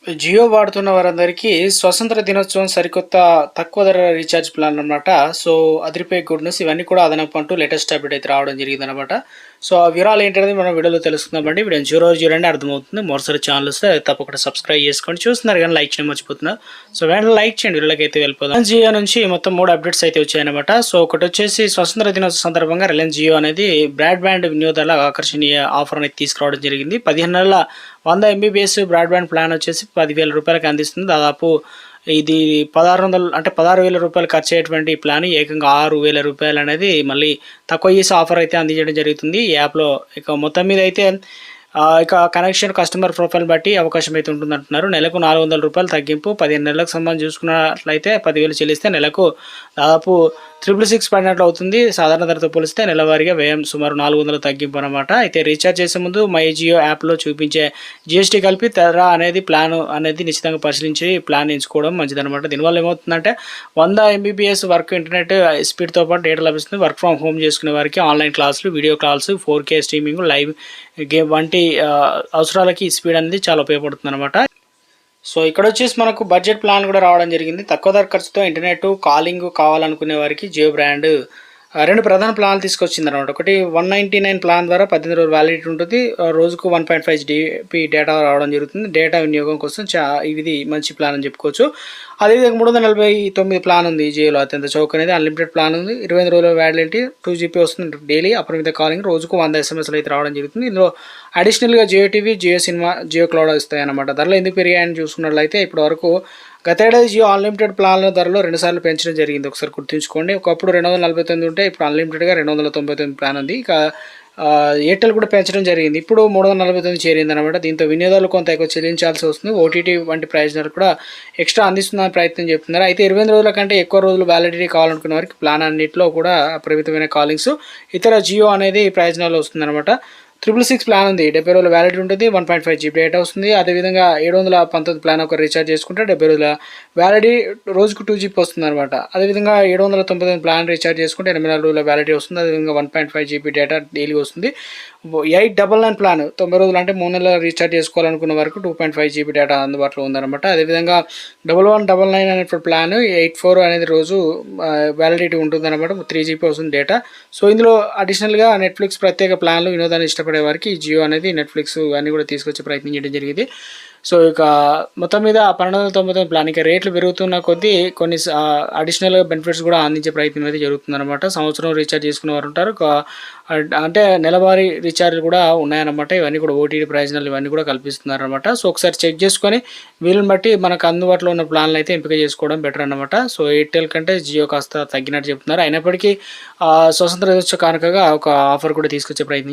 జియో వాడుతున్న వారందరికీ స్వతంత్ర దినోత్సవం సరికొత్త తక్కువ ధర రీఛార్జ్ ప్లాన్ అనమాట. సో, అదిరిపోయే గుడ్ న్యూస్ ఇవన్నీ కూడా అదనపు అంటూ లేటెస్ట్ అప్డేట్ అయితే రావడం జరిగిందనమాట. సో, ఆ వివరాలు ఏంటనేది మనం వీడియోలో తెలుసుకుందామండి. వీడియోని చూడండి అర్థమవుతుంది. మరోసారి ఛానల్ వస్తే తప్పకుండా సబ్స్క్రైబ్ చేసుకోండి. చూస్తున్నారు కానీ లైక్ చేయడం మర్చిపోతున్నారు. సో, వెంటనే లైక్ చేయండి. వీడియోకి అయితే వెళ్ళిపోదాం. జియో నుంచి మొత్తం 3 అప్డేట్స్ అయితే వచ్చాయన్నమాట. సో, ఒకటి వచ్చేసి స్వతంత్ర దినోత్సవం సందర్భంగా రిలయన్స్ జియో అనేది బ్రాడ్బ్యాండ్ వినియోగదారుల ఆకర్షణీయ ఆఫర్ అనేది తీసుకురావడం జరిగింది. 15 నెలల 100 ఎంబీబీఎస్ బ్రాడ్బ్యాండ్ ప్లాన్ వచ్చేసి 10,000 రూపాయలకి అందిస్తుంది. దాదాపు ఇది 1600 అంటే 16,000 రూపాయలు ఖర్చు అయ్యేటువంటి ప్లాన్ ఏకంగా 6,000 రూపాయలు అనేది మళ్ళీ తక్కువ చేసి ఆఫర్ అయితే అందించడం జరుగుతుంది ఈ యాప్లో. ఇక మొత్తం మీద అయితే ఇక కనెక్షన్ కస్టమర్ ప్రొఫైల్ బట్టి అవకాశం అయితే ఉంటుందంటున్నారు. నెలకు 400 రూపాయలు తగ్గింపు. 15 నెలలకు సంబంధించి చూసుకున్నట్లయితే 10,000 చెల్లిస్తే నెలకు దాదాపు 666 పడినట్లు అవుతుంది. సాధారణ ధరతో పోలిస్తే నెలవారీగా వ్యయం సుమారు 400 తగ్గింపు అనమాట. అయితే రీఛార్జ్ చేసే ముందు మై జియో యాప్లో చూపించే జీఎస్టీ కలిపి ధర అనేది ప్లాన్ అనేది నిశ్చితంగా పరిశీలించి ప్లాన్ ఎంచుకోవడం మంచిదనమాట. దీనివల్ల ఏమవుతుందంటే 100 ఎంబీబీఎస్ వర్క్ ఇంటర్నెట్ స్పీడ్తో పాటు డేటా లభిస్తుంది. వర్క్ ఫ్రమ్ హోమ్ చేసుకునే వారికి ఆన్లైన్ క్లాసులు, video calls, 4K streaming, live game వంటి అవసరాలకి ఈ స్పీడ్ అనేది చాలా ఉపయోగపడుతుంది అనమాట. సో ఇక్కడ వచ్చేసి మనకు బడ్జెట్ ప్లాన్ కూడా రావడం జరిగింది. తక్కువ ధర ఖర్చుతో ఇంటర్నెట్ కాలింగ్ కావాలనుకునే వారికి జియో బ్రాండ్ 2 ప్రధాన ప్లాన్లు తీసుకొచ్చింది అనమాట. ఒకటి 199 ప్లాన్ ద్వారా 18 రోజులు వ్యాలిడిటీ ఉంటుంది. రోజుకు 1.5 జీబీ డేటా రావడం జరుగుతుంది. డేటా వినియోగం కోసం ఇది మంచి ప్లాన్ అని చెప్పుకోవచ్చు. అదేవిధంగా 349 ప్లాన్ ఉంది జియోలో. అత్యంత చౌక అనేది అన్లిమిటెడ్ ప్లాన్ ఉంది. 25 రోజుల వ్యాలిడిటీ, 2 జీబీ వస్తుంది డైలీ. అపరిమిత కాలింగ్, రోజుకు 100 ఎస్ఎంఎస్లు అయితే రావడం జరుగుతుంది. ఇందులో అడిషనల్గా Jio TV, Jio cinema, Jio cloud వస్తాయి అన్నమాట. ధరలు ఎందుకు పెరిగాయని చూసుకున్నట్లయితే ఇప్పటి వరకు గతేడాది జియో అన్లిమిటెడ్ ప్లాన్ల ధరలో 2 సార్లు పెంచడం జరిగింది. ఒకసారి గుర్తుంచుకోండి. ఒకప్పుడు 249 ఉంటే ఇప్పుడు అన్లిమిటెడ్గా 299 ప్లాన్ ఉంది. ఇక ఎయిర్టెల్ కూడా పెంచడం జరిగింది. ఇప్పుడు 349 చేరింది అనమాట. దీంతో వినియోగదారులు కొంత ఎక్కువ చెల్లించాల్సి వస్తుంది. ఓటీటీ వంటి ప్రయోజనాలు కూడా ఎక్స్ట్రా అందిస్తుందని ప్రయత్నం చెప్తున్నారు. అయితే 28 రోజుల కంటే ఎక్కువ రోజులు వ్యాలిడిటీ కావాలనుకున్న వారికి ప్లాన్ అన్నింటిలో కూడా పరిమితమైన కాలింగ్స్, ఇతర జియో అనేది ప్రయోజనాలు వస్తుందన్నమాట. 666 ప్లాన్ ఉంది. 70 రోజుల వ్యాలిడిటీ ఉంటుంది. 1.5 జీబీ డేటా వస్తుంది. అదేవిధంగా 719 ప్లాన్ ఒక రీఛార్జ్ చేసుకుంటే 70 రోజుల వ్యాలిడిటీ, రోజుకు 2 జీబీ వస్తుంది అనమాట. అదేవిధంగా 799 ప్లాన్ రీఛార్జ్ చేసుకుంటే 84 రోజుల వ్యాలిడిటీ వస్తుంది. అదేవిధంగా 1.5 జీబీ డేటా డైలీ వస్తుంది. 899 ప్లాన్ 90 రోజులు అంటే 3 నెలల రీఛార్జ్ చేసుకోవాలనుకున్న వరకు 2.5 జీబీ డేటా అందుబాటులో ఉందన్నమాట. అదేవిధంగా 1199 అనే ప్లాన్ 84 అనేది రోజు వ్యాలిడిటీ ఉంటుందన్నమాట. 3 జీబీ వస్తుంది డేటా. సో ఇందులో అడిషనల్గా నెట్ఫ్లిక్స్ ప్రత్యేక ప్లాన్లు, వినోదాన్ని ఇష్టపడే వారికి జియో అనేది నెట్ఫ్లిక్స్ అన్నీ కూడా తీసుకొచ్చే ప్రయత్నం చేయడం జరిగింది. సో ఇక మొత్తం మీద 1299 ప్లాన్ ఇక రేట్లు పెరుగుతున్న కొద్దీ కొన్ని అడిషనల్ బెనిఫిట్స్ కూడా అందించే ప్రయత్నం అయితే జరుగుతుందన్నమాట. సంవత్సరం రీఛార్జ్ చేసుకునే వారు ఉంటారు. అంటే నెలవారీ రీఛార్జ్ కూడా ఉన్నాయన్నమాట. ఇవన్నీ కూడా ఓటీటీ ప్రయోజనాలు ఇవన్నీ కూడా కల్పిస్తున్నారన్నమాట. సో ఒకసారి చెక్ చేసుకొని వీళ్ళని బట్టి మనకు అందుబాటులో ఉన్న ప్లాన్లు అయితే ఎంపిక చేసుకోవడం బెటర్ అన్నమాట. సో ఎయిర్టెల్ కంటే జియో కాస్త తగ్గినట్టు చెప్తున్నారు. అయినప్పటికీ స్వతంత్ర దినోత్సవ కానుకగా ఒక ఆఫర్ కూడా తీసుకొచ్చే ప్రయత్నం